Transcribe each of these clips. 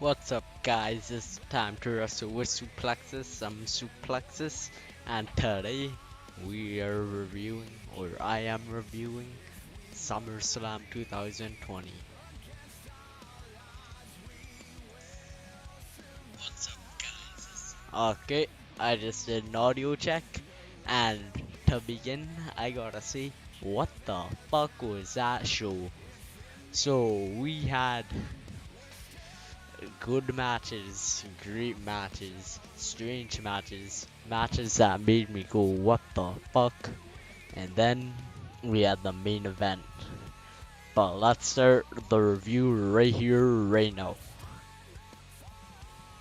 What's up, guys? It's time to wrestle with suplexes. I'm suplexes, and today we are reviewing, or I am reviewing, Summerslam 2020. Okay, I just did an audio check, and to begin, I gotta say, what the fuck was that show? So we had good matches, great matches, strange matches, matches that made me go, what the fuck? And then we had the main event. But let's start the review right here, right now.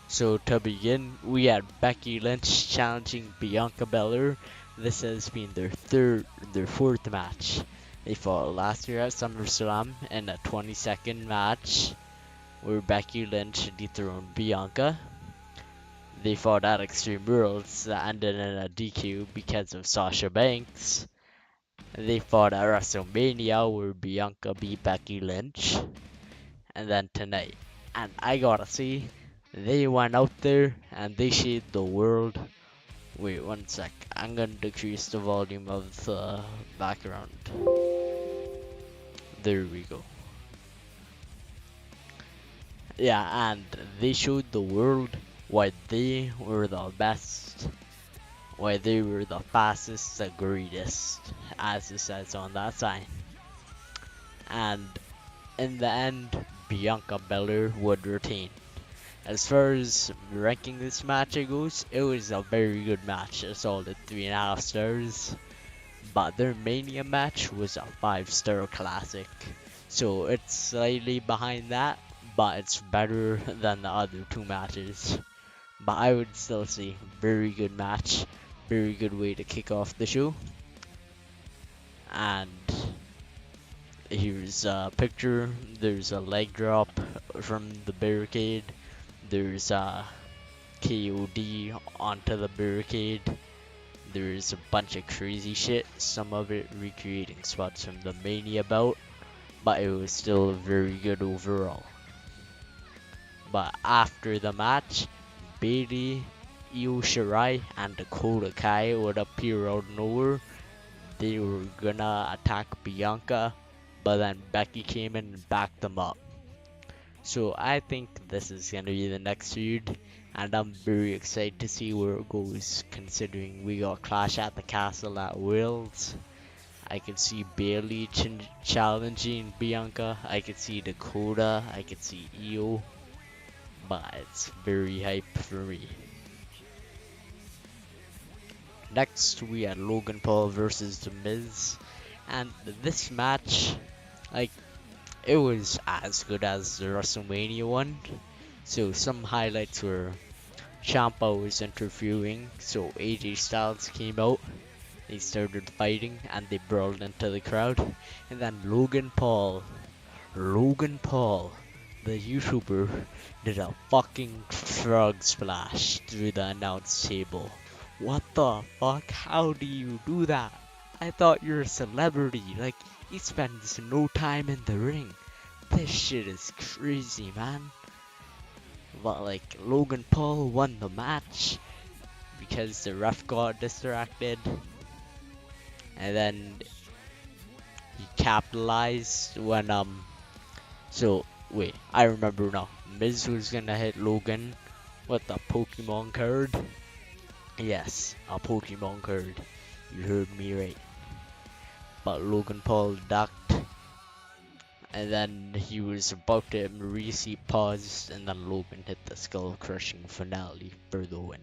So to begin, we had Becky Lynch challenging Bianca Belair. This has been their fourth match. They fought last year at SummerSlam in a 20-second match where Becky Lynch dethroned Bianca. They fought at Extreme Rules that ended in a DQ because of Sasha Banks. They fought at WrestleMania where Bianca beat Becky Lynch. And then tonight. And I gotta say, they went out there and they showed the world. Wait one sec, I'm gonna decrease the volume of the background. There we go. Yeah, and they showed the world why they were the best, why they were the fastest, the greatest, as it says on that sign. And in the end, Bianca Belair would retain. As far as ranking this match goes, it was a very good match, a solid 3.5 stars. But their Mania match was a 5-star classic, so it's slightly behind that, but it's better than the other two matches. But I would still say very good match, very good way to kick off the show. And here's a picture. There's a leg drop from the barricade. There's a KOD onto the barricade. There's a bunch of crazy shit, some of it recreating spots from the Mania bout, but it was still very good overall. But after the match, Bailey, Io Shirai, and Dakota Kai would appear out of nowhere. They were gonna attack Bianca, but then Becky came in and backed them up. So I think this is gonna be the next feud, and I'm very excited to see where it goes, considering we got Clash at the Castle at Wales. I can see Bailey challenging Bianca, I can see Dakota, I can see Io, but it's very hype for me. Next we had Logan Paul versus The Miz, and this match, it was as good as the WrestleMania one. So some highlights were Ciampa was interviewing, so AJ Styles came out. They started fighting and they brawled into the crowd. And then Logan Paul, the YouTuber, did a fucking frog splash through the announce table. What the fuck? How do you do that? I thought you're a celebrity. Like, he spends no time in the ring. This shit is crazy, man. But like, Logan Paul won the match because the ref got distracted, and then he capitalized when so wait, I remember now. Miz was gonna hit Logan with a Pokemon card. Yes, a Pokemon card. You heard me right. But Logan Paul ducked, and then he was about to Maurice paused, and then Logan hit the skull crushing finale for the win.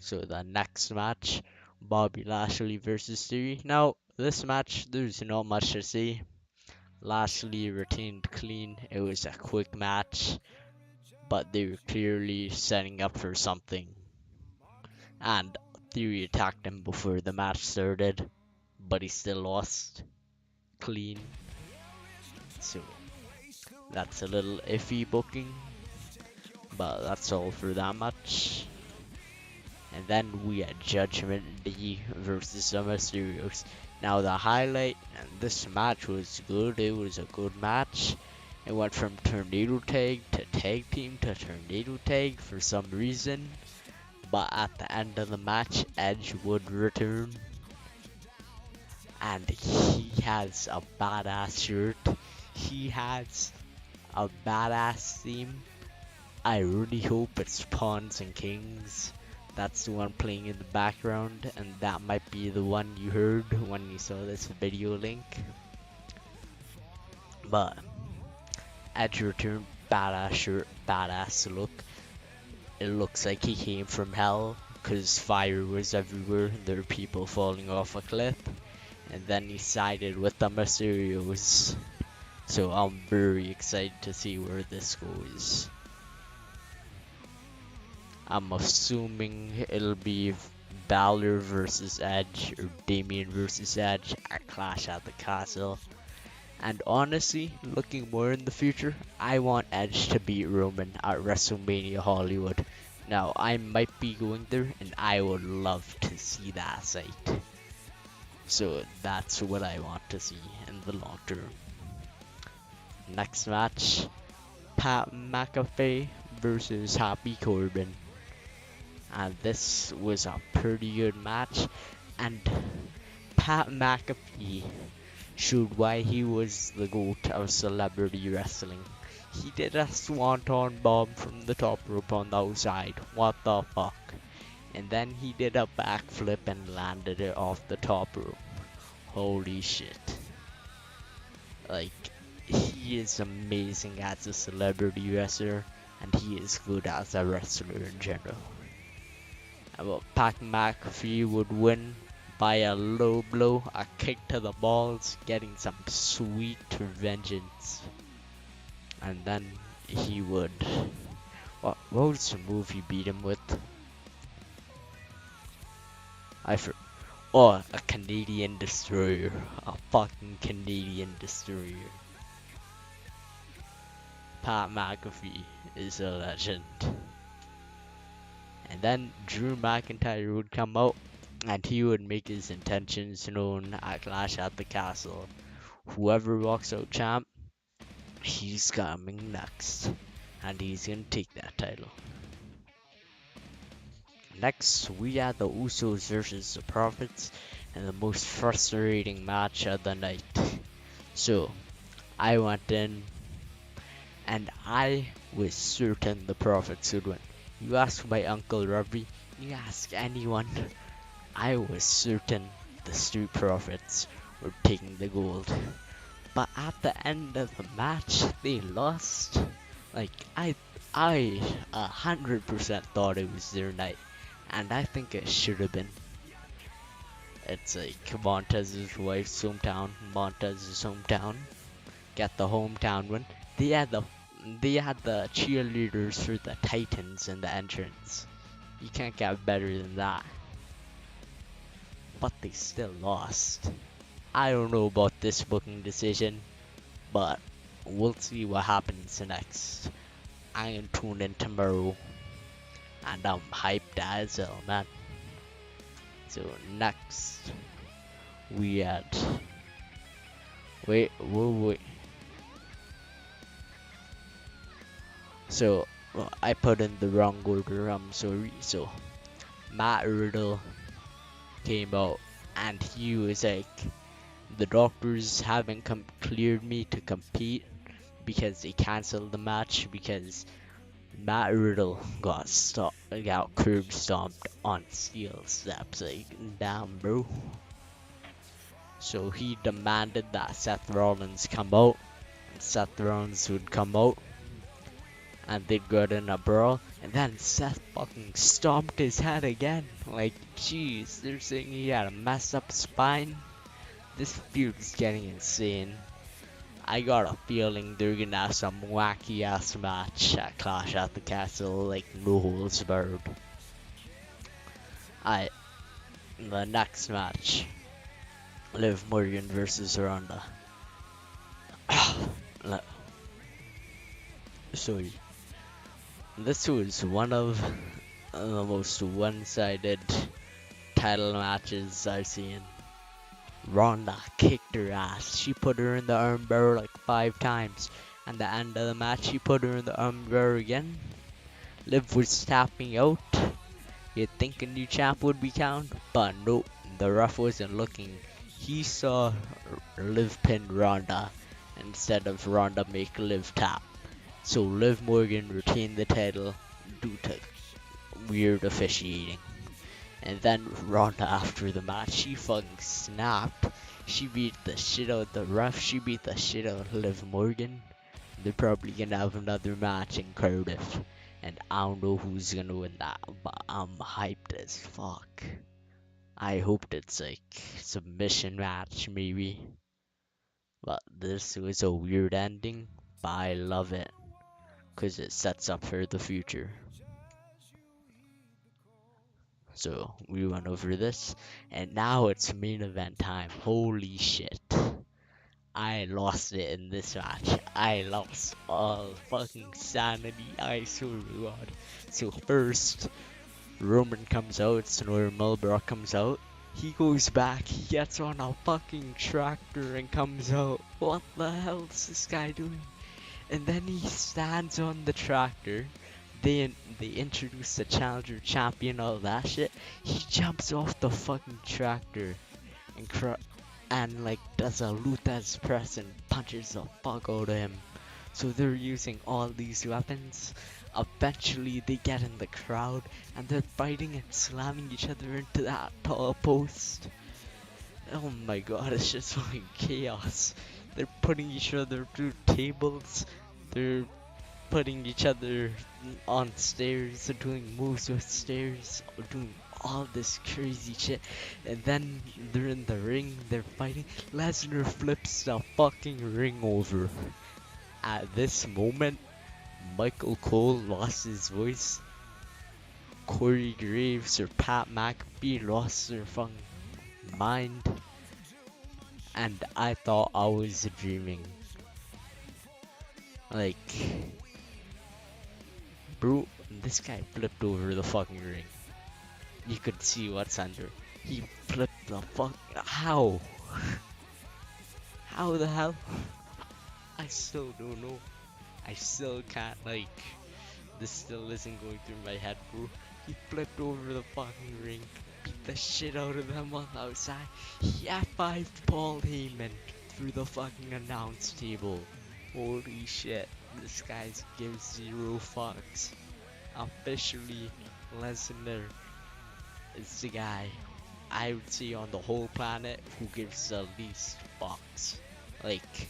So the next match, Bobby Lashley versus Theory. Now this match, there's not much to say. Lashley retained clean. It was a quick match, but they were clearly setting up for something. And Theory attacked him before the match started, but he still lost clean. So that's a little iffy booking, but that's all for that match. And then we had Judgment Day versus the Mysterios. Now the highlight, and this match was good. It was a good match. It went from tornado tag to tag team to tornado tag for some reason. But at the end of the match, Edge would return. And he has a badass shirt. He has a badass theme. I really hope it's Pawns and Kings. That's the one playing in the background, and that might be the one you heard when you saw this video link. But Edge returned, badass shirt, badass look. It looks like he came from hell, cause fire was everywhere, there were people falling off a cliff. And then he sided with the Mysterios. So I'm very excited to see where this goes. I'm assuming it'll be Balor versus Edge or Damian versus Edge at Clash at the Castle. And honestly, looking more in the future, I want Edge to beat Roman at WrestleMania Hollywood. Now, I might be going there, and I would love to see that sight. So that's what I want to see in the long term. Next match, Pat McAfee versus Happy Corbin. And this was a pretty good match, and Pat McAfee showed why he was the GOAT of celebrity wrestling. He did a swanton bomb from the top rope on the outside. What the fuck? And then he did a backflip and landed it off the top rope. Holy shit. Like, he is amazing as a celebrity wrestler, and he is good as a wrestler in general. But Pat McAfee would win by a low blow, a kick to the balls, getting some sweet vengeance. And then he would... What was the move he beat him with? Oh, a Canadian Destroyer. A fucking Canadian Destroyer. Pat McAfee is a legend. And then Drew McIntyre would come out, and he would make his intentions known at Clash at the Castle. Whoever walks out champ, he's coming next, and he's gonna take that title. Next, we had the Usos versus the Prophets, and the most frustrating match of the night. So, I went in, and I was certain the Prophets would win. You ask my Uncle Robbie, you ask anyone, I was certain the Street Profits were taking the gold. But at the end of the match, they lost. Like, I 100% thought it was their night. And I think it should have been. It's like Montez's wife's hometown, Montez's hometown. Get the hometown win. They had the cheerleaders for the Titans in the entrance. You can't get better than that. But they still lost. I don't know about this booking decision, but we'll see what happens next. I am tuned in tomorrow, and I'm hyped as hell, man. So next, we had... Wait. So, I put in the wrong order, I'm sorry. So, Matt Riddle came out, and he was like, the doctors haven't cleared me to compete because they cancelled the match because Matt Riddle got curb stomped on steel steps. Like, damn, bro. So he demanded that Seth Rollins come out, and Seth Rollins would come out, and they'd get in a brawl, and then Seth fucking stomped his head again. Like, jeez, they're saying he had a messed up spine. This feud is getting insane. I got a feeling they're gonna have some wacky ass match at Clash at the Castle, like no holds barred. The next match, Liv Morgan versus Ronda. Sorry. This was one of the most one-sided title matches I've seen. Ronda kicked her ass. She put her in the armbar like 5 times. And the end of the match, he put her in the armbar again. Liv was tapping out. You'd think a new champ would be count, but nope, the ref wasn't looking. He saw Liv pin Ronda instead of Ronda make Liv tap. So Liv Morgan retained the title due to weird officiating. And then Ronda after the match, she fucking snapped. She beat the shit out of the ref. She beat the shit out of Liv Morgan. They're probably gonna have another match in Cardiff. And I don't know who's gonna win that, but I'm hyped as fuck. I hoped it's like submission match maybe. But this was a weird ending, but I love it. Cause it sets up for the future. So we went over this, and now it's main event time. Holy shit. I lost it in this match. I lost all fucking sanity, I swear to God. So first, Roman comes out, Sonora Milbrock comes out. He goes back, he gets on a fucking tractor and comes out. What the hell is this guy doing? And then he stands on the tractor. They introduce the challenger champion, all that shit. He jumps off the fucking tractor and like does a Luthez press and punches the fuck out of him. So they're using all these weapons. Eventually they get in the crowd and they're fighting and slamming each other into that tall post. Oh my god, it's just fucking chaos. They're putting each other through tables. They're putting each other on stairs, or doing moves with stairs, or doing all this crazy shit. And then they're in the ring, they're fighting. Lesnar flips the fucking ring over. At this moment, Michael Cole lost his voice. Corey Graves or Pat McAfee lost their fucking mind. And I thought I was dreaming. Like, bro, this guy flipped over the fucking ring. You could see what's under. He flipped the fuck. How? How the hell? I still don't know. I still can't, like, this still isn't going through my head, bro. He flipped over the fucking ring, beat the shit out of them on the outside. He F5'd Paul Heyman through the fucking announce table. Holy shit, this guy gives zero fucks. Officially, Lesnar is the guy, I would say, on the whole planet who gives the least fucks. Like,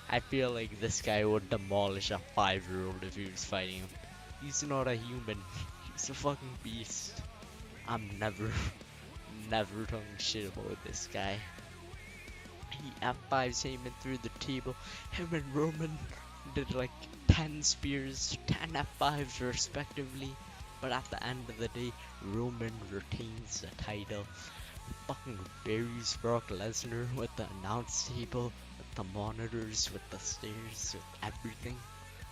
I feel like this guy would demolish a 5-year-old if he was fighting him. He's not a human. He's a fucking beast. I'm never talking shit about this guy. He F5s Heyman through the table. Him and Roman did like 10 spears, 10 F5s respectively. But at the end of the day, Roman retains the title. Fucking buries Brock Lesnar with the announce table, with the monitors, with the stairs, with everything.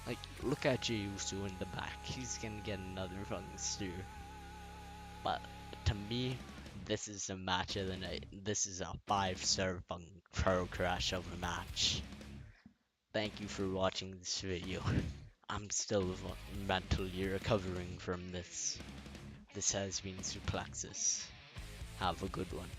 Like, look at Jey Uso in the back. He's gonna get another fucking steer. But to me, this is the match of the night. This is a 5-star fucking car crash of a match. Thank you for watching this video. I'm still mentally recovering from this. This has been Suplexus. Have a good one.